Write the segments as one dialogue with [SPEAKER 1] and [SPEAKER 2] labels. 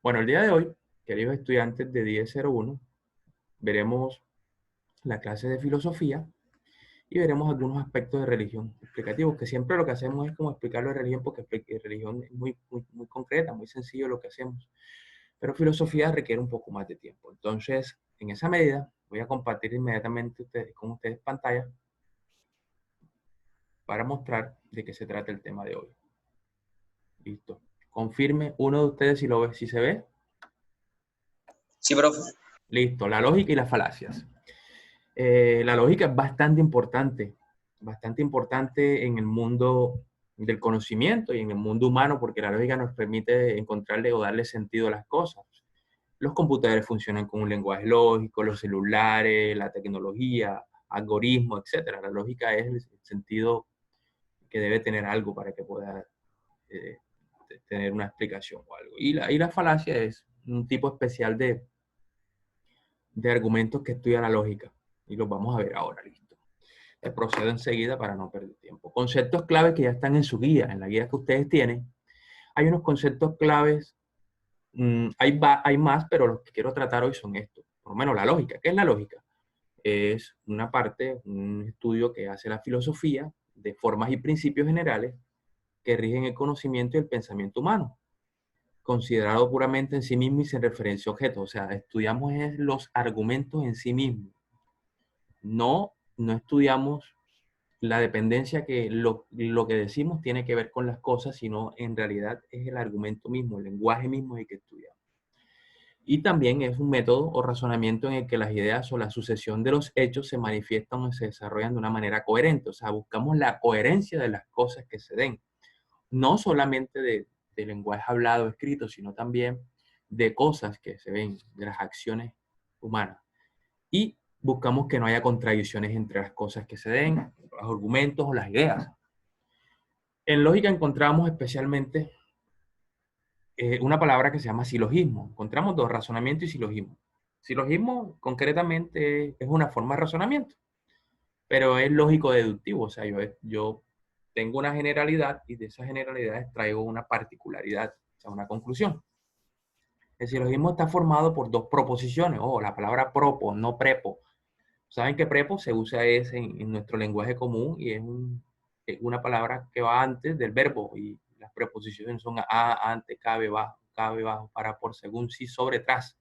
[SPEAKER 1] Bueno, el día de hoy, queridos estudiantes de 1001, veremos la clase de filosofía y veremos algunos aspectos de religión explicativos, que siempre lo que hacemos es como explicarlo de religión, porque religión es muy concreta, muy sencillo lo que hacemos. Pero filosofía requiere un poco más de tiempo. Entonces, en esa medida, voy a compartir inmediatamente con ustedes pantalla para mostrar de qué se trata el tema de hoy. Listo. Confirme uno de ustedes si lo ve, si se ve.
[SPEAKER 2] Sí, profe.
[SPEAKER 1] Listo. La lógica y las falacias. La lógica es bastante importante en el mundo del conocimiento y en el mundo humano, porque la lógica nos permite encontrarle o darle sentido a las cosas. Los computadores funcionan con un lenguaje lógico, los celulares, la tecnología, algoritmos, etc. La lógica es el sentido que debe tener algo para que pueda eh, tener una explicación o algo. Y la falacia es un tipo especial de argumentos que estudia la lógica. Y los vamos a ver ahora, listo. Procedo enseguida para no perder tiempo. Conceptos claves que ya están en su guía, en la guía que ustedes tienen. Hay unos conceptos claves, hay más, pero los que quiero tratar hoy son estos. Por lo menos la lógica. ¿Qué es la lógica? Es una parte, un estudio que hace la filosofía de formas y principios generales que rigen el conocimiento y el pensamiento humano, considerado puramente en sí mismo y sin referencia a objetos. O sea, estudiamos los argumentos en sí mismos. No estudiamos la dependencia que lo que decimos tiene que ver con las cosas, sino en realidad es el argumento mismo, el lenguaje mismo el que estudiamos. Y también es un método o razonamiento en el que las ideas o la sucesión de los hechos se manifiestan o se desarrollan de una manera coherente. O sea, buscamos la coherencia de las cosas que se den. No solamente de lenguaje hablado, escrito, sino también de cosas que se ven, de las acciones humanas. Y buscamos que no haya contradicciones entre las cosas que se den, los argumentos o las ideas. En lógica encontramos especialmente una palabra que se llama silogismo. Encontramos dos, razonamiento y silogismo. Silogismo concretamente es una forma de razonamiento, pero es lógico deductivo. O sea, yo tengo una generalidad y de esas generalidades traigo una particularidad, o sea, una conclusión. El silogismo está formado por dos proposiciones, o la palabra propo, no prepo. Saben que prepo se usa en nuestro lenguaje común y es una palabra que va antes del verbo y las preposiciones son a, ante, cabe, bajo, para, por, según, sí, sobre, tras.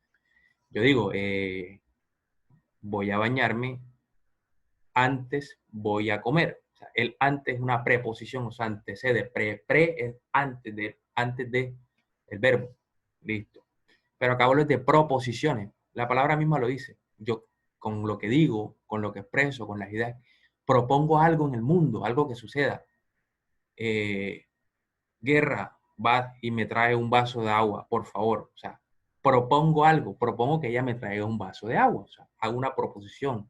[SPEAKER 1] Yo digo, voy a bañarme, antes voy a comer. O sea, el antes es una preposición, o sea, antecede. Pre es antes de el verbo. Listo. Pero acá hablo de proposiciones. La palabra misma lo dice. Yo, con lo que digo, con lo que expreso, con las ideas, propongo algo en el mundo, algo que suceda. Guerra, va y me trae un vaso de agua, por favor. O sea, propongo algo, propongo que ella me traiga un vaso de agua. O sea, hago una proposición.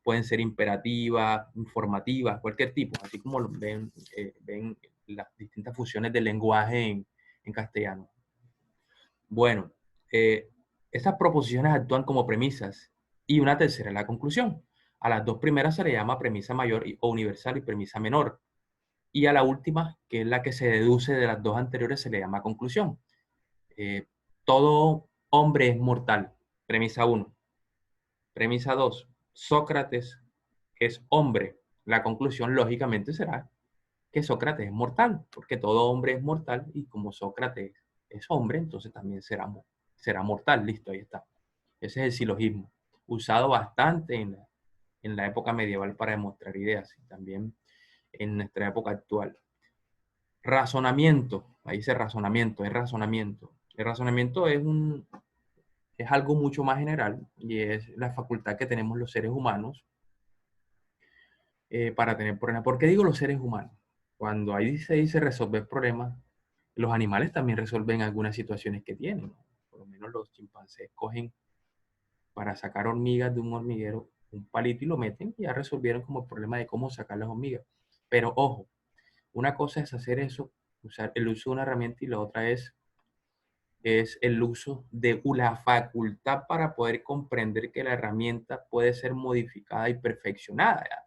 [SPEAKER 1] Pueden ser imperativas, informativas, cualquier tipo, así como ven las distintas funciones del lenguaje en castellano. Bueno, estas proposiciones actúan como premisas y una tercera es la conclusión. A las dos primeras se le llama premisa mayor o universal y premisa menor. Y a la última, que es la que se deduce de las dos anteriores, se le llama conclusión. Eh, Todo hombre es mortal. Premisa 1. Premisa 2. Sócrates es hombre. La conclusión lógicamente será que Sócrates es mortal, porque todo hombre es mortal y como Sócrates es hombre, entonces también será mortal. Listo, ahí está. Ese es el silogismo, usado bastante en la época medieval para demostrar ideas y también en nuestra época actual. Razonamiento, ahí dice razonamiento, es razonamiento. El razonamiento es algo mucho más general y es la facultad que tenemos los seres humanos para tener problemas. ¿Por qué digo los seres humanos? Cuando ahí se dice resolver problemas, los animales también resuelven algunas situaciones que tienen, ¿no? Por lo menos los chimpancés cogen para sacar hormigas de un hormiguero un palito y lo meten y ya resolvieron como el problema de cómo sacar las hormigas. Pero ojo, una cosa es hacer eso, usar el uso de una herramienta y la otra es el uso de la facultad para poder comprender que la herramienta puede ser modificada y perfeccionada, ¿ya?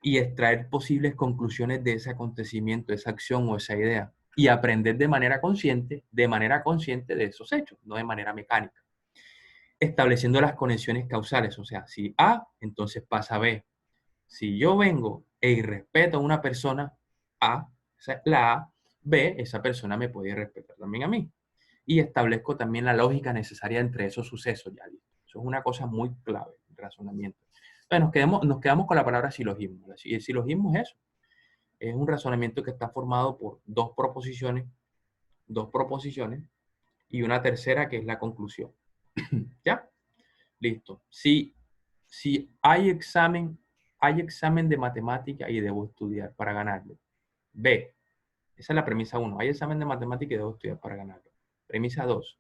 [SPEAKER 1] Y extraer posibles conclusiones de ese acontecimiento, esa acción o esa idea. y aprender de manera consciente de esos hechos, no de manera mecánica. Estableciendo las conexiones causales, o sea, si A, entonces pasa B. Si yo vengo e irrespeto a una persona, A, esa es la A, B, esa persona me puede irrespetar también a mí. Y establezco también la lógica necesaria entre esos sucesos, ya listo. Eso es una cosa muy clave, el razonamiento. Entonces nos quedamos con la palabra silogismo. Y el silogismo es eso. Es un razonamiento que está formado por dos proposiciones y una tercera que es la conclusión. ¿Ya? Listo. Si hay examen de matemática y debo estudiar para ganarlo. B. Esa es la premisa 1. Hay examen de matemática y debo estudiar para ganarlo. Premisa 2.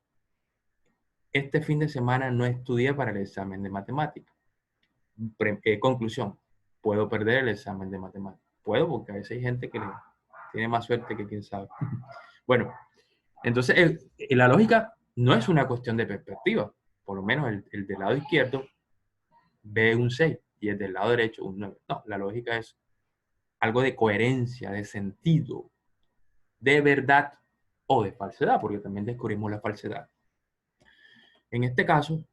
[SPEAKER 1] Este fin de semana no estudié para el examen de matemática. Conclusión. Puedo perder el examen de matemática. Puedo porque a veces hay gente que tiene más suerte que quién sabe. Bueno, entonces la lógica no es una cuestión de perspectiva. Por lo menos el del lado izquierdo ve un 6 y el del lado derecho un 9. No, la lógica es algo de coherencia, de sentido, de verdad o de falsedad, porque también descubrimos la falsedad. En este caso,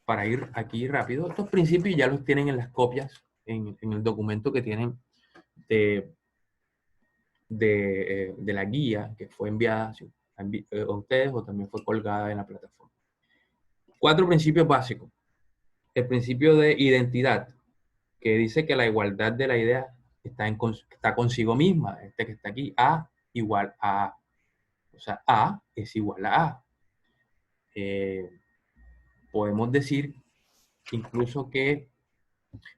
[SPEAKER 1] para ir aquí rápido, estos principios ya los tienen en las copias, en el documento que tienen de, de la guía que fue enviada a ustedes o también fue colgada en la plataforma. 4 principios básicos. El principio de identidad, que dice que la igualdad de la idea está consigo misma. Este que está aquí, A igual a A. O sea, A es igual a A. Podemos decir incluso que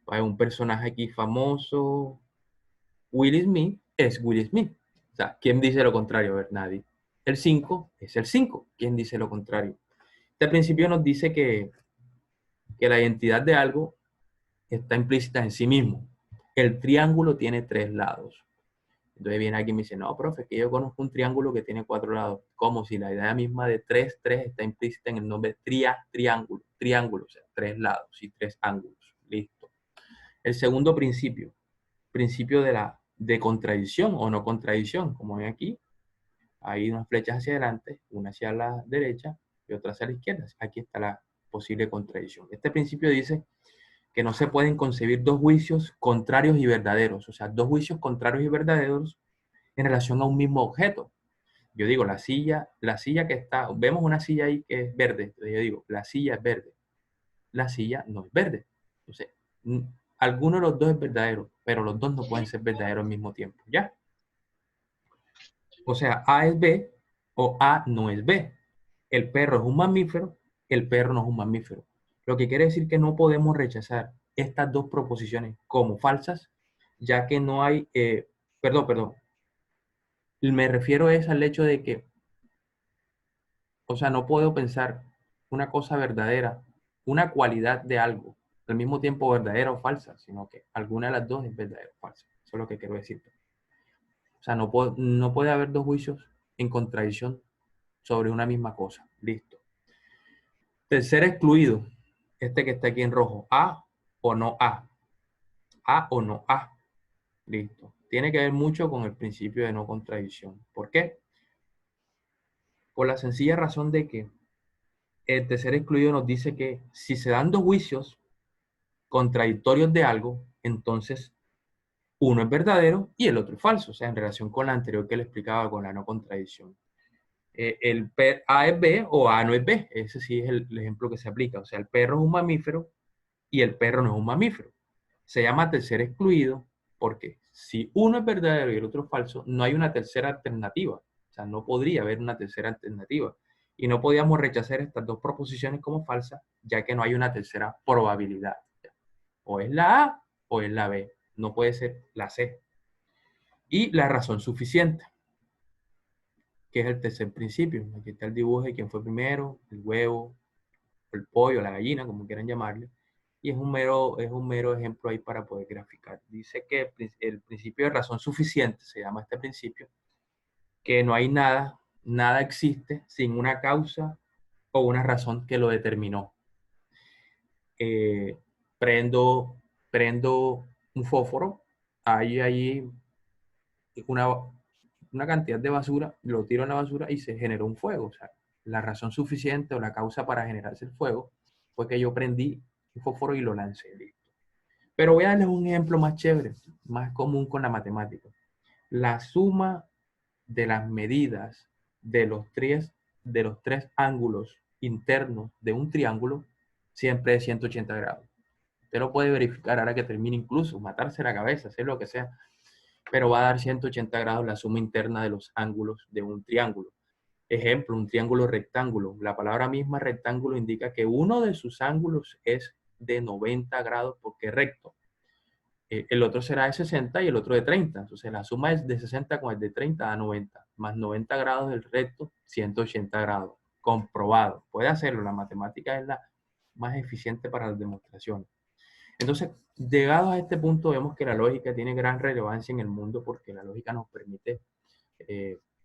[SPEAKER 1] hay un personaje aquí famoso, Will Smith, es Will Smith. O sea, ¿quién dice lo contrario? A ver, nadie. El 5 es el 5. ¿Quién dice lo contrario? Este principio nos dice que la identidad de algo está implícita en sí mismo. El triángulo tiene 3 lados. Entonces viene alguien y me dice, no, profe, que yo conozco un triángulo que tiene 4 lados. Como si la idea misma de 3 está implícita en el nombre triángulo, o sea, 3 lados y 3 ángulos. Listo. El segundo principio de contradicción o no contradicción, como ven aquí, hay unas flechas hacia adelante, una hacia la derecha y otra hacia la izquierda. Aquí está la posible contradicción. Este principio dice que no se pueden concebir dos juicios contrarios y verdaderos, o sea, dos juicios contrarios y verdaderos en relación a un mismo objeto. Yo digo, la silla que está, vemos una silla ahí que es verde, entonces yo digo, la silla es verde, la silla no es verde. Entonces, alguno de los dos es verdadero, pero los dos no pueden ser verdaderos al mismo tiempo, ¿ya? O sea, A es B o A no es B. El perro es un mamífero, el perro no es un mamífero. Lo que quiere decir que no podemos rechazar estas dos proposiciones como falsas, ya que no hay, perdón, me refiero es al hecho de que, o sea, no puedo pensar una cosa verdadera, una cualidad de algo, al mismo tiempo verdadera o falsa, sino que alguna de las dos es verdadera o falsa. Eso es lo que quiero decir. O sea, no puede haber dos juicios en contradicción sobre una misma cosa. Listo. Tercer excluido, este que está aquí en rojo, A o no A. A o no A. Listo. Tiene que ver mucho con el principio de no contradicción. ¿Por qué? Por la sencilla razón de que el tercer excluido nos dice que si se dan dos juicios contradictorios de algo, entonces uno es verdadero y el otro es falso. O sea, en relación con la anterior que le explicaba con la no contradicción. A es B o A no es B. Ese sí es el ejemplo que se aplica. O sea, el perro es un mamífero y el perro no es un mamífero. Se llama tercer excluido porque si uno es verdadero y el otro es falso, no hay una tercera alternativa. O sea, no podría haber una tercera alternativa. Y no podíamos rechazar estas dos proposiciones como falsas, ya que no hay una tercera probabilidad. O es la A o es la B. No puede ser la C. Y la razón suficiente, que es el tercer principio. Aquí está el dibujo de quién fue primero, el huevo, el pollo, la gallina, como quieran llamarle. Y es un mero ejemplo ahí para poder graficar. Dice que el principio de razón suficiente, se llama este principio, que no hay nada existe sin una causa o una razón que lo determinó. Eh, prendo, prendo un fósforo, hay ahí una, una cantidad de basura, lo tiro en la basura y se generó un fuego. O sea, la razón suficiente o la causa para generarse el fuego fue que yo prendí un fósforo y lo lancé. Listo. Pero voy a darles un ejemplo más chévere, más común con la matemática. La suma de las medidas de los tres ángulos internos de un triángulo siempre es 180 grados. Usted lo puede verificar ahora que termine, incluso matarse la cabeza, hacer lo que sea, pero va a dar 180 grados la suma interna de los ángulos de un triángulo. Ejemplo, un triángulo rectángulo. La palabra misma rectángulo indica que uno de sus ángulos es de 90 grados porque es recto. El otro será de 60 y el otro de 30. Entonces la suma es de 60 con el de 30 a 90. Más 90 grados del recto, 180 grados. Comprobado. Puede hacerlo. La matemática es la más eficiente para las demostraciones. Entonces, llegados a este punto, vemos que la lógica tiene gran relevancia en el mundo porque la lógica nos permite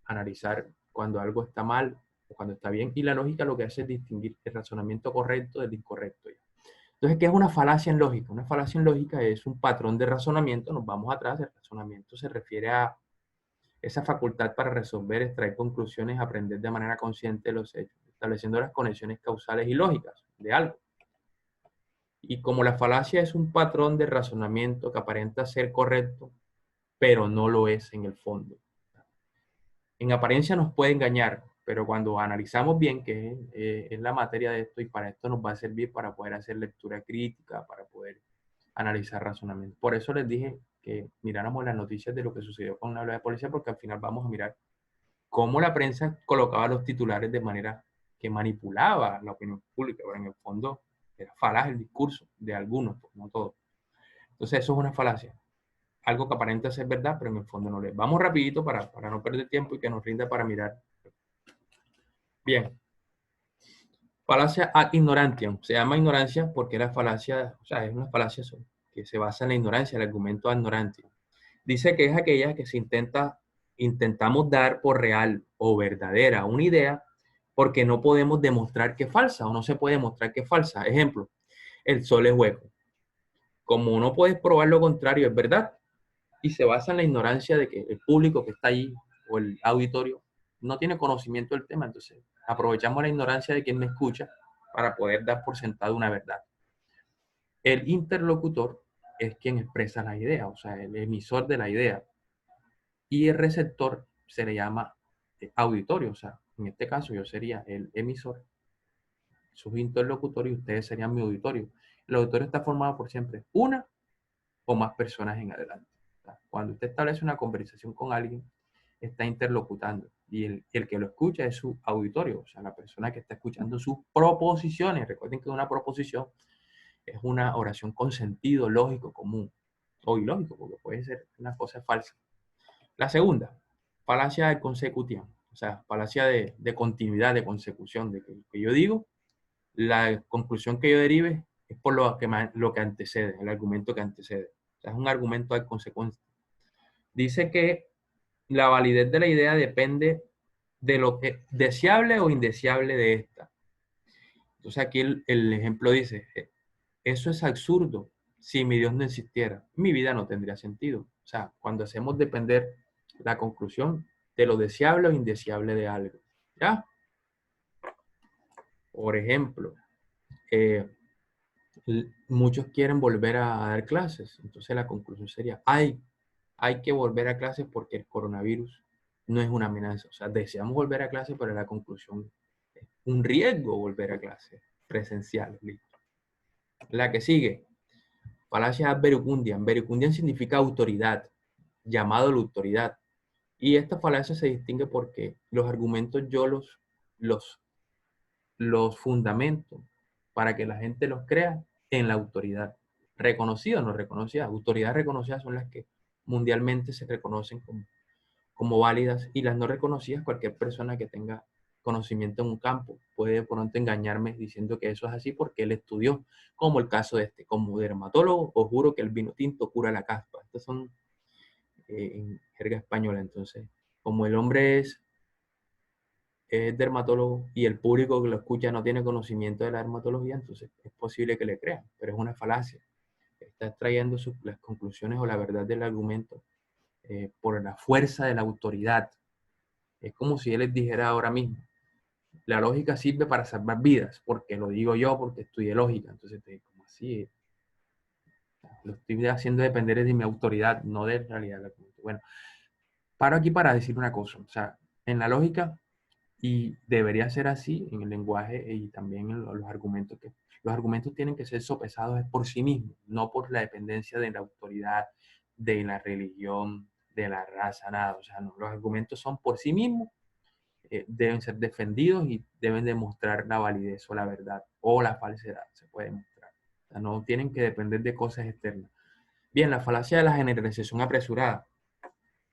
[SPEAKER 1] analizar cuando algo está mal o cuando está bien. Y la lógica lo que hace es distinguir el razonamiento correcto del incorrecto. Entonces, ¿qué es una falacia en lógica? Una falacia en lógica es un patrón de razonamiento. Nos vamos atrás. El razonamiento se refiere a esa facultad para resolver, extraer conclusiones, aprender de manera consciente los hechos, estableciendo las conexiones causales y lógicas de algo. Y como la falacia es un patrón de razonamiento que aparenta ser correcto, pero no lo es en el fondo. En apariencia nos puede engañar, pero cuando analizamos bien, que es la materia de esto, y para esto nos va a servir para poder hacer lectura crítica, para poder analizar razonamiento. Por eso les dije que miráramos las noticias de lo que sucedió con la habla de policía, porque al final vamos a mirar cómo la prensa colocaba los titulares de manera que manipulaba la opinión pública, pero en el fondo era falaz el discurso de algunos, pues, no todos. Entonces eso es una falacia. Algo que aparenta ser verdad, pero en el fondo no lo es. Vamos rapidito para no perder tiempo y que nos rinda para mirar. Bien. Falacia ad ignorantiam. Se llama ignorancia porque la falacia, o sea, es una falacia que se basa en la ignorancia, el argumento ad ignorantiam. Dice que es aquella que intentamos dar por real o verdadera una idea porque no podemos demostrar que es falsa o no se puede demostrar que es falsa. Ejemplo, el sol es hueco. Como no puedes probar lo contrario, es verdad. Y se basa en la ignorancia de que el público que está allí o el auditorio no tiene conocimiento del tema. Entonces, aprovechamos la ignorancia de quien me escucha para poder dar por sentado una verdad. El interlocutor es quien expresa la idea, o sea, el emisor de la idea. Y el receptor se le llama auditorio, o sea, en este caso yo sería el emisor, sus interlocutores y ustedes serían mi auditorio. El auditorio está formado por siempre una o más personas en adelante. O sea, cuando usted establece una conversación con alguien, está interlocutando y el que lo escucha es su auditorio, o sea, la persona que está escuchando sus proposiciones. Recuerden que una proposición es una oración con sentido lógico común o ilógico, porque puede ser una cosa falsa. La segunda, falacia de consecución, o sea, falacia de continuidad, de consecución, de que yo digo, la conclusión que yo derive es por lo que antecede, el argumento que antecede. O sea, es un argumento de consecuencia. Dice que la validez de la idea depende de lo que deseable o indeseable de esta. Entonces aquí el ejemplo dice, eso es absurdo. Si mi Dios no existiera, mi vida no tendría sentido. O sea, cuando hacemos depender la conclusión de lo deseable o indeseable de algo. ¿Ya? Por ejemplo, muchos quieren volver a dar clases. Entonces la conclusión sería, hay que volver a clases porque el coronavirus no es una amenaza. O sea, deseamos volver a clases, pero la conclusión es un riesgo volver a clases presenciales. Listo. La que sigue, falacia ad verecundiam. Verecundiam significa autoridad, llamado a la autoridad. Y esta falacia se distingue porque los argumentos yo los fundamento para que la gente los crea en la autoridad. Reconocida o no reconocida. Autoridades reconocidas son las que mundialmente se reconocen como válidas y las no reconocidas, cualquier persona que tenga conocimiento en un campo puede de pronto engañarme diciendo que eso es así porque él estudió, como el caso de este, como dermatólogo, os juro que el vino tinto cura la caspa. Estos son en jerga española. Entonces, como el hombre es dermatólogo y el público que lo escucha no tiene conocimiento de la dermatología, entonces es posible que le crean, pero es una falacia. Está extrayendo las conclusiones o la verdad del argumento por la fuerza de la autoridad. Es como si él les dijera ahora mismo, la lógica sirve para salvar vidas, porque lo digo yo, porque estudié lógica. Entonces, como así, lo estoy haciendo depender de mi autoridad, no de realidad. Bueno, paro aquí para decir una cosa. O sea, en la lógica, y debería ser así en el lenguaje y también en los argumentos, que los argumentos tienen que ser sopesados por sí mismos, no por la dependencia de la autoridad, de la religión, de la raza, nada. O sea, no, los argumentos son por sí mismos, deben ser defendidos y deben demostrar la validez o la verdad o la falsedad, se puede demostrar. O sea, no tienen que depender de cosas externas. Bien, la falacia de la generalización apresurada.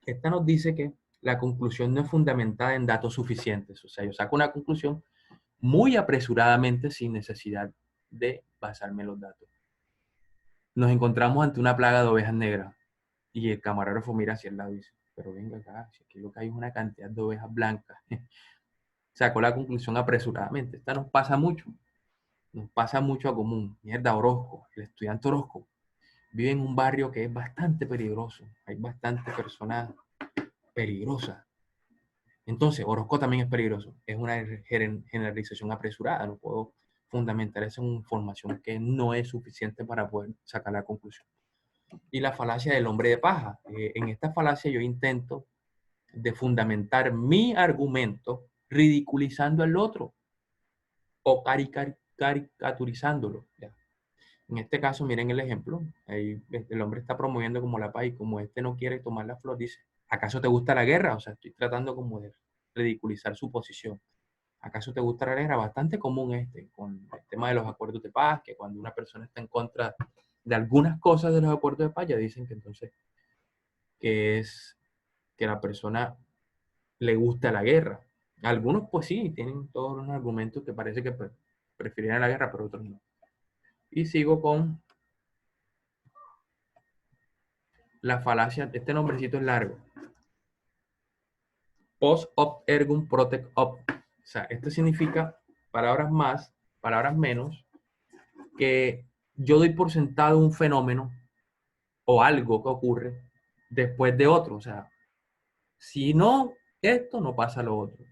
[SPEAKER 1] Esta nos dice que la conclusión no es fundamentada en datos suficientes. O sea, yo saco una conclusión muy apresuradamente sin necesidad de basarme en los datos. Nos encontramos ante una plaga de ovejas negras y el camarógrafo mira hacia el lado y dice, pero venga acá, si aquí lo que hay es una cantidad de ovejas blancas. Sacó la conclusión apresuradamente. Esta nos pasa mucho a común. Mierda, Orozco, el estudiante Orozco, vive en un barrio que es bastante peligroso. Hay bastantes personas peligrosas. Entonces, Orozco también es peligroso. Es una generalización apresurada. No puedo fundamentar eso en información que no es suficiente para poder sacar la conclusión. Y la falacia del hombre de paja. En esta falacia yo intento de fundamentar mi argumento ridiculizando al otro o caricaturizándolo. ¿Ya? En este caso, miren el ejemplo. Ahí el hombre está promoviendo como la paz y como este no quiere tomar la flor, dice, ¿acaso te gusta la guerra? O sea, estoy tratando como de ridiculizar su posición. ¿Acaso te gusta la guerra? Bastante común con el tema de los acuerdos de paz, que cuando una persona está en contra de algunas cosas de los acuerdos de paz, ya dicen que entonces que es que la persona le gusta la guerra. Algunos pues sí, tienen todos los argumentos que parece que prefieren la guerra, pero otros no. Y sigo con la falacia, este nombrecito es largo. Post op ergum protect op. O sea, esto significa palabras más, palabras menos, que yo doy por sentado un fenómeno o algo que ocurre después de otro. O sea, si no esto, no pasa lo otro.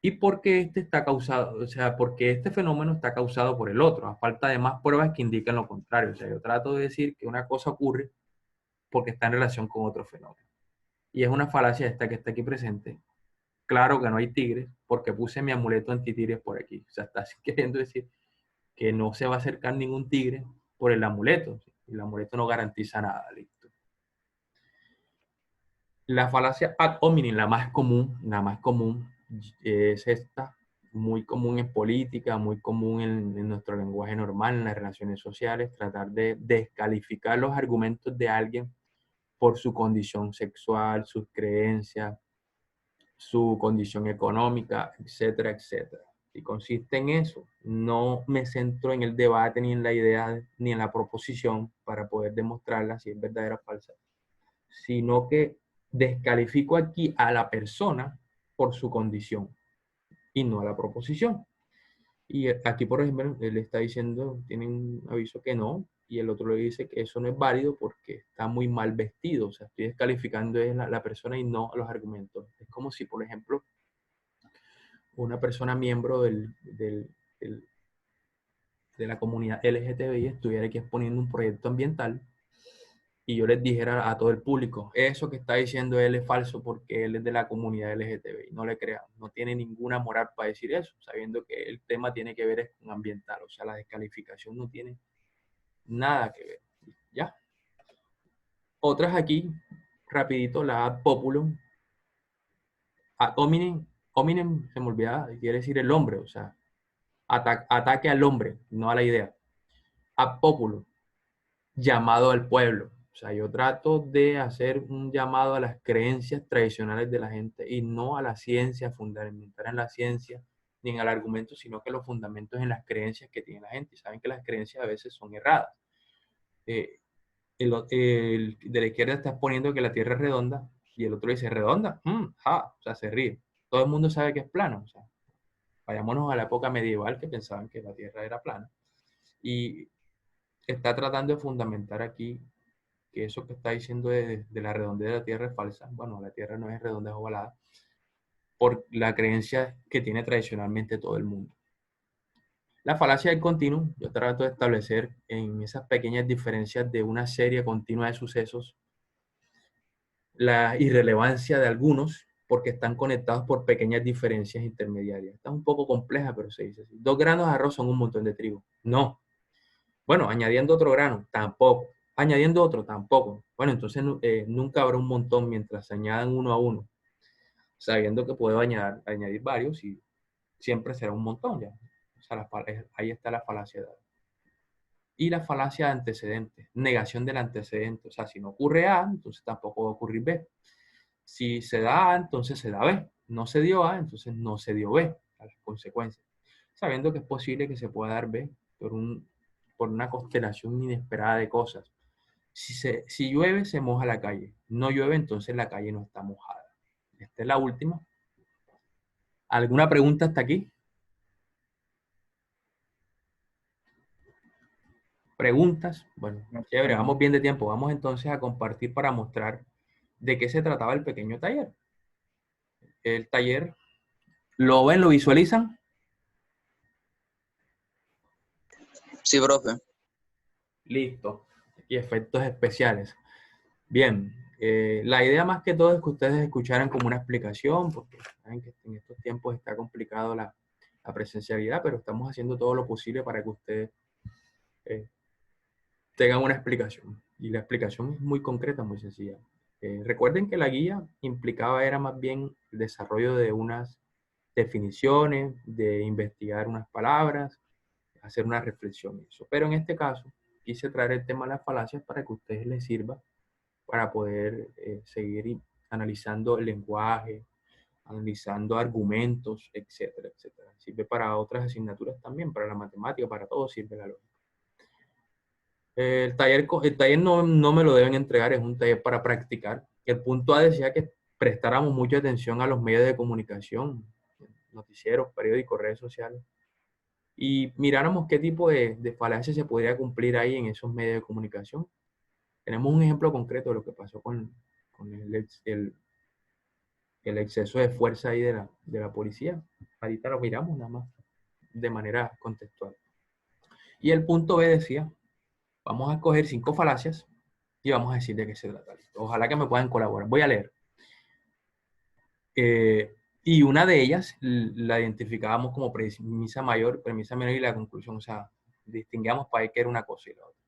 [SPEAKER 1] Y porque este está causado, o sea, porque este fenómeno está causado por el otro, a falta de más pruebas que indican lo contrario. O sea, yo trato de decir que una cosa ocurre porque está en relación con otro fenómeno. Y es una falacia esta que está aquí presente. Claro que no hay tigres porque puse mi amuleto antitigres por aquí. O sea, está queriendo decir que no se va a acercar ningún tigre por el amuleto. El amuleto no garantiza nada, listo. La falacia ad hominem, la más común es esta, muy común en política, muy común en nuestro lenguaje normal, en las relaciones sociales, tratar de descalificar los argumentos de alguien por su condición sexual, sus creencias, su condición económica, etcétera, etcétera. Y consiste en eso. No me centro en el debate, ni en la idea, ni en la proposición para poder demostrarla si es verdadera o falsa, sino que descalifico aquí a la persona por su condición y no a la proposición. Y aquí, por ejemplo, él está diciendo, tiene un aviso que no, y el otro le dice que eso no es válido porque está muy mal vestido. O sea, estoy descalificando a la persona y no a los argumentos. Es como si, por ejemplo, una persona miembro de la comunidad LGTBI estuviera aquí exponiendo un proyecto ambiental y yo les dijera a todo el público, eso que está diciendo él es falso porque él es de la comunidad LGTBI, no le crean, no tiene ninguna moral para decir eso, sabiendo que el tema tiene que ver con ambiental, o sea, la descalificación no tiene nada que ver, ¿ya? Otras aquí, rapidito, la ad populum, ad hominem, hominem se me olvidaba, quiere decir el hombre, o sea, ataque al hombre, no a la idea. Ad populum, llamado al pueblo. O sea, yo trato de hacer un llamado a las creencias tradicionales de la gente y no a la ciencia, fundamentar en la ciencia ni en el argumento, sino que los fundamentos en las creencias que tiene la gente. Y saben que las creencias a veces son erradas. El de la izquierda está exponiendo que la Tierra es redonda y el otro dice, ¿redonda? O sea, se ríe. Todo el mundo sabe que es plano. O sea, vayámonos a la época medieval que pensaban que la Tierra era plana. Y está tratando de fundamentar aquí que eso que está diciendo de la redondez de la Tierra es falsa. Bueno, la Tierra no es redonda, es ovalada. por la creencia que tiene tradicionalmente todo el mundo. La falacia del continuum, yo trato de establecer en esas pequeñas diferencias de una serie continua de sucesos la irrelevancia de algunos porque están conectados por pequeñas diferencias intermediarias. Está un poco compleja, pero se dice así. 2 granos de arroz son un montón de trigo. No. Bueno, añadiendo otro grano, tampoco. Añadiendo otro, tampoco. Bueno, entonces nunca habrá un montón mientras se añadan uno a uno, sabiendo que puedo añadir varios y siempre será un montón ya. O sea, ahí está la falacia. Y la falacia de antecedentes, negación del antecedente. O sea, si no ocurre A, entonces tampoco va a ocurrir B. Si se da A, entonces se da B. No se dio A, entonces no se dio B. A las consecuencias. Sabiendo que es posible que se pueda dar B por una constelación inesperada de cosas. Si llueve, se moja la calle. No llueve, entonces la calle no está mojada. Esta es la última. ¿Alguna pregunta hasta aquí? ¿Preguntas? Bueno, chévere, vamos bien de tiempo. Vamos entonces a compartir para mostrar de qué se trataba el pequeño taller. El taller, ¿lo ven? ¿Lo visualizan?
[SPEAKER 2] Sí, profe.
[SPEAKER 1] Listo. Y efectos especiales. Bien, la idea más que todo es que ustedes escucharan como una explicación, porque saben que en estos tiempos está complicado la presencialidad, pero estamos haciendo todo lo posible para que ustedes eh, tengan una explicación. Y la explicación es muy concreta, muy sencilla. Recuerden que la guía implicaba era más bien el desarrollo de unas definiciones, de investigar unas palabras, hacer una reflexión y eso. Pero en este caso, quise traer el tema de las falacias para que a ustedes les sirva para poder seguir analizando el lenguaje, analizando argumentos, etcétera, etcétera. Sirve para otras asignaturas también, para la matemática, para todo sirve la lógica. El taller no me lo deben entregar, es un taller para practicar. El punto A decía que prestáramos mucha atención a los medios de comunicación, noticieros, periódicos, redes sociales, y miráramos qué tipo de falacia se podría cumplir ahí en esos medios de comunicación. Tenemos un ejemplo concreto de lo que pasó con el exceso de fuerza ahí de la policía. Ahorita lo miramos nada más de manera contextual. Y el punto B decía, vamos a escoger 5 falacias y vamos a decir de qué se trata. Ojalá que me puedan colaborar. Voy a leer. Y una de ellas la identificábamos como premisa mayor, premisa menor y la conclusión. O sea, distinguíamos para ahí que era una cosa y la otra.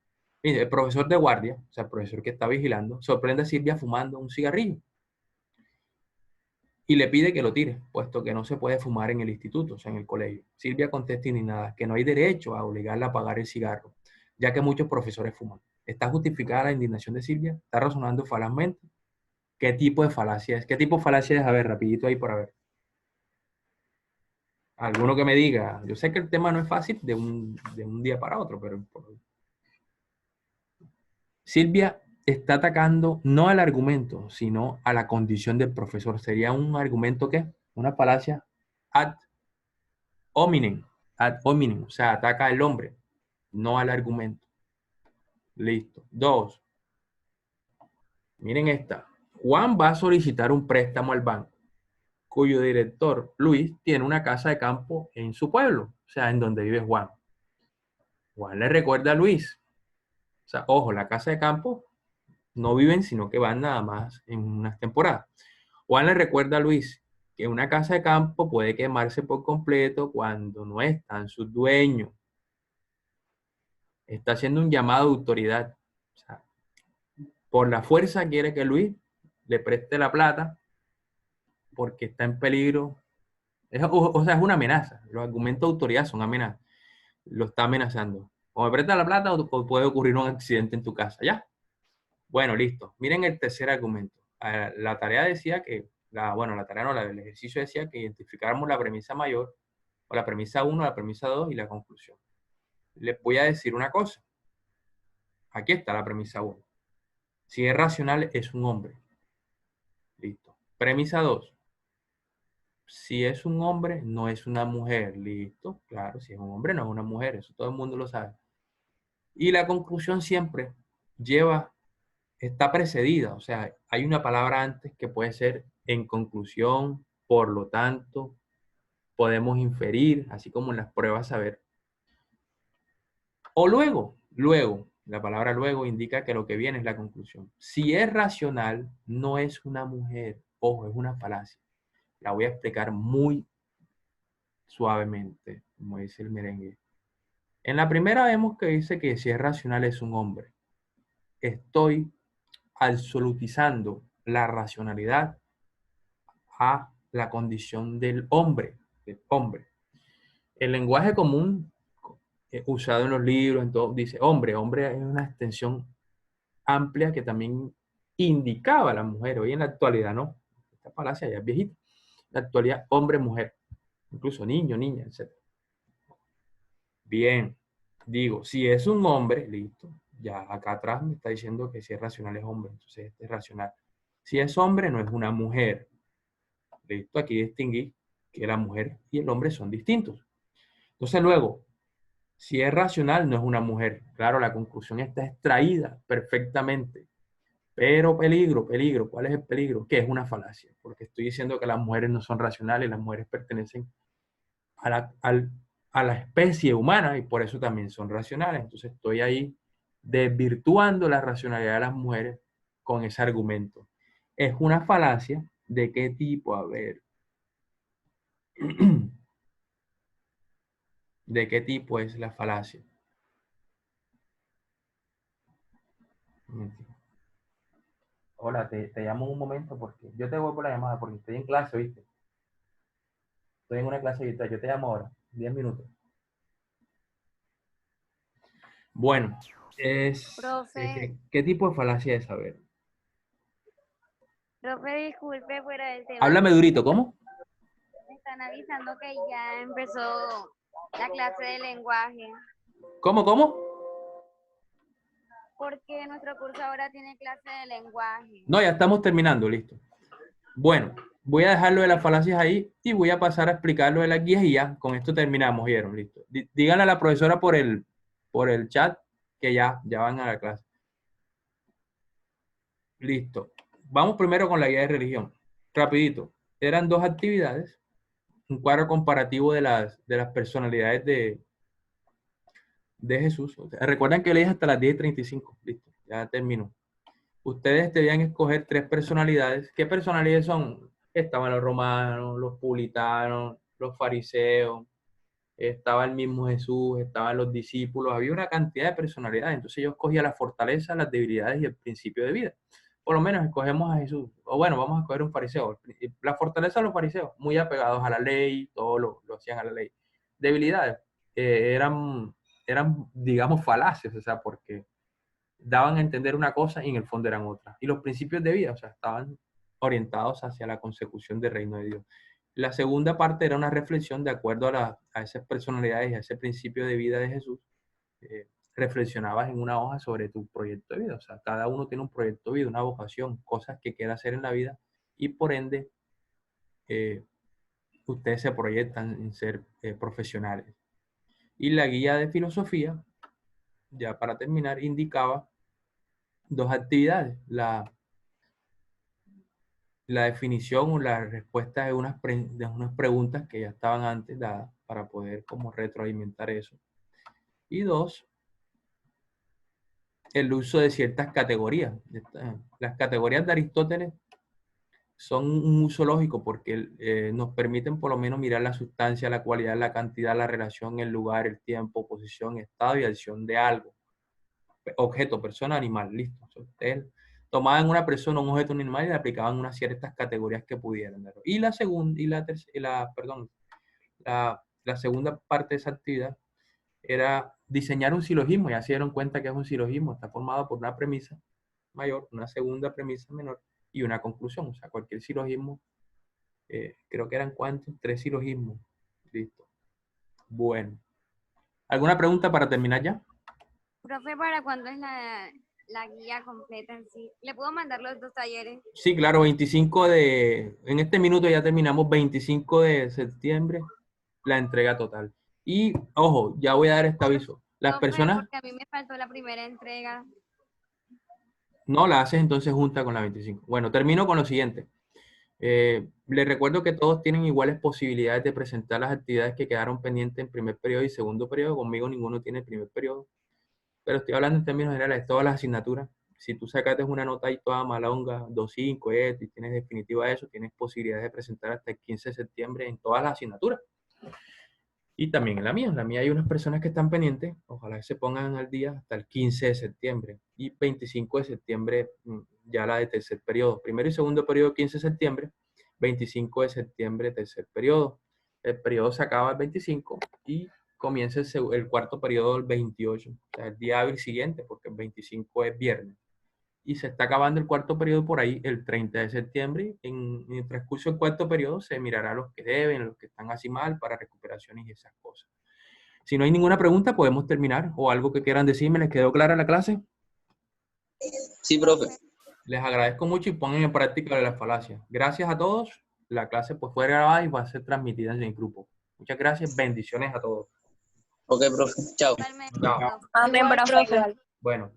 [SPEAKER 1] Mire, el profesor de guardia, o sea, el profesor que está vigilando, sorprende a Silvia fumando un cigarrillo y le pide que lo tire, puesto que no se puede fumar en el instituto, o sea, en el colegio. Silvia contesta indignada que no hay derecho a obligarla a apagar el cigarro, ya que muchos profesores fuman. ¿Está justificada la indignación de Silvia? ¿Está razonando falazmente? ¿Qué tipo de falacia es? ¿Qué tipo de falacia es? A ver, rapidito ahí para ver. Alguno que me diga. Yo sé que el tema no es fácil de un día para otro, pero Silvia está atacando no al argumento, sino a la condición del profesor. ¿Sería un argumento qué? Una falacia ad hominem. Ad hominem. O sea, ataca al hombre, no al argumento. Listo. 2. Miren esta. Juan va a solicitar un préstamo al banco, cuyo director, Luis, tiene una casa de campo en su pueblo, o sea, en donde vive Juan. Juan le recuerda a Luis. O sea, ojo, la casa de campo no viven, sino que van nada más en unas temporadas. Juan le recuerda a Luis que una casa de campo puede quemarse por completo cuando no están sus dueños. Está haciendo un llamado de autoridad. O sea, por la fuerza quiere que Luis le preste la plata porque está en peligro. O sea, es una amenaza. Los argumentos de autoridad son amenazas. Lo está amenazando. O me presta la plata o puede ocurrir un accidente en tu casa. ¿Ya? Bueno, listo. Miren el tercer argumento. La tarea decía que, la tarea no, el ejercicio decía que identificáramos la premisa mayor, o la premisa 1, la premisa 2 y la conclusión. Les voy a decir una cosa. Aquí está la premisa 1. Si es racional, es un hombre. Listo. Premisa 2. Si es un hombre, no es una mujer. Listo. Claro, si es un hombre, no es una mujer. Eso todo el mundo lo sabe. Y la conclusión siempre está precedida. O sea, hay una palabra antes que puede ser en conclusión, Por lo tanto, podemos inferir, así como en las pruebas saber. O luego, la palabra luego indica que lo que viene es la conclusión. Si es racional, no es una mujer. Ojo, es una falacia. La voy a explicar muy suavemente, como dice el merengue. En la primera vemos que dice que si es racional es un hombre. Estoy absolutizando la racionalidad a la condición del hombre, El lenguaje común usado en los libros, en todo, dice hombre. Hombre es una extensión amplia que también indicaba a la mujer. Hoy en la actualidad no. Esta falacia ya es viejita. En la actualidad, hombre, mujer, incluso niño, niña, etc. Bien, digo, si es un hombre, listo. Ya acá atrás me está diciendo que si es racional es hombre, entonces este es racional. Si es hombre, no es una mujer. Listo, aquí distinguí que la mujer y el hombre son distintos. Entonces luego, si es racional, no es una mujer. Claro, la conclusión está extraída perfectamente. Pero peligro, peligro. ¿Cuál es el peligro? Que es una falacia. Porque estoy diciendo que las mujeres no son racionales, las mujeres pertenecen a la especie humana y por eso también son racionales. Entonces estoy ahí desvirtuando la racionalidad de las mujeres con ese argumento. Es una falacia. ¿De qué tipo? A ver. ¿De qué tipo es la falacia? Hola, te llamo un momento porque yo te voy por la llamada porque estoy en clase, ¿viste? Estoy en una clase virtual. Yo te llamo ahora, 10 minutos. Bueno,
[SPEAKER 3] Profe,
[SPEAKER 1] ¿qué tipo de falacia es? A ver.
[SPEAKER 3] profe, disculpe fuera del tema.
[SPEAKER 1] Háblame durito, ¿cómo?
[SPEAKER 3] Me están avisando que ya empezó la clase de lenguaje,
[SPEAKER 1] ¿Cómo?
[SPEAKER 3] porque nuestro curso ahora tiene clase de lenguaje.
[SPEAKER 1] No, ya estamos terminando, listo. Bueno, voy a dejarlo de las falacias ahí y voy a pasar a explicar lo de las guías y ya, con esto terminamos, ¿vieron? Listo. Díganle a la profesora por el chat que ya van a la clase. Listo. Vamos primero con la guía de religión. Rapidito. Eran dos actividades, un cuadro comparativo de las personalidades de Jesús. Recuerden que leí hasta las 10:35. Listo, ya terminó. Ustedes debían escoger tres personalidades. ¿Qué personalidades son? Estaban los romanos, los publicanos, los fariseos, estaba el mismo Jesús, estaban los discípulos, había una cantidad de personalidades. Entonces yo escogía las fortalezas, las debilidades y el principio de vida. Por lo menos escogemos a Jesús. O bueno, vamos a escoger un fariseo. La fortaleza de los fariseos, muy apegados a la ley, todo lo hacían a la ley. Debilidades, eran, digamos, falaces, o sea, porque daban a entender una cosa y en el fondo eran otras. Y los principios de vida, o sea, estaban orientados hacia la consecución del reino de Dios. La segunda parte era una reflexión de acuerdo a esas personalidades y a ese principio de vida de Jesús. Reflexionabas en una hoja sobre tu proyecto de vida. O sea, cada uno tiene un proyecto de vida, una vocación, cosas que quiere hacer en la vida y por ende ustedes se proyectan en ser profesionales. Y la guía de filosofía, ya para terminar, indicaba dos actividades. La definición o la respuesta de unas preguntas que ya estaban antes dadas para poder como retroalimentar eso. Y dos, el uso de ciertas categorías. Las categorías de Aristóteles son un uso lógico porque nos permiten por lo menos mirar la sustancia, la cualidad, la cantidad, la relación, el lugar, el tiempo, posición, estado y acción de algo. Objeto, persona, animal, listo. Ustedes tomaban una persona, un objeto, un animal y le aplicaban unas ciertas categorías que pudieran. Y la segunda, la segunda parte de esa actividad era diseñar un silogismo. Ya se dieron cuenta que es un silogismo, está formado por una premisa mayor, una segunda premisa menor y una conclusión. O sea, cualquier silogismo, creo que eran ¿cuántos? 3 silogismos. Listo. Bueno. ¿Alguna pregunta para terminar ya?
[SPEAKER 3] Profe, ¿para cuándo es la guía completa en sí? ¿Le puedo mandar los dos talleres?
[SPEAKER 1] Sí, claro, en este minuto ya terminamos 25 de septiembre, la entrega total. Y, ojo, ya voy a dar este aviso. Las
[SPEAKER 3] Profe,
[SPEAKER 1] personas,
[SPEAKER 3] porque a mí me faltó la primera entrega.
[SPEAKER 1] no la haces entonces junta con la 25. Bueno, termino con lo siguiente. Les recuerdo que todos tienen iguales posibilidades de presentar las actividades que quedaron pendientes en primer periodo y segundo periodo. Conmigo ninguno tiene el primer periodo. Pero estoy hablando en términos generales de todas las asignaturas. Si tú sacaste una nota ahí toda malonga, 2.5, y tienes definitiva eso, tienes posibilidades de presentar hasta el 15 de septiembre en todas las asignaturas. Y también en la mía. En la mía hay unas personas que están pendientes. Ojalá que se pongan al día hasta el 15 de septiembre. Y 25 de septiembre ya la de tercer periodo. Primero y segundo periodo 15 de septiembre. 25 de septiembre tercer periodo. El periodo se acaba el 25 y comienza el cuarto periodo el 28. O sea, el día hábil siguiente, porque el 25 es viernes. Y se está acabando el cuarto periodo por ahí el 30 de septiembre. En el transcurso del cuarto periodo se mirará los que deben, los que están así mal para recuperaciones y esas cosas. Si no hay ninguna pregunta, podemos terminar. ¿O algo que quieran decirme? ¿Les quedó clara la clase?
[SPEAKER 2] Sí, profe.
[SPEAKER 1] Les agradezco mucho y pongan en práctica las falacias. Gracias a todos. La clase pues fue grabada y va a ser transmitida en el grupo. Muchas gracias. Bendiciones a todos.
[SPEAKER 2] Ok, profe. Chao.
[SPEAKER 3] Totalmente.
[SPEAKER 1] Chao.
[SPEAKER 4] Amén, profe.
[SPEAKER 1] Bueno.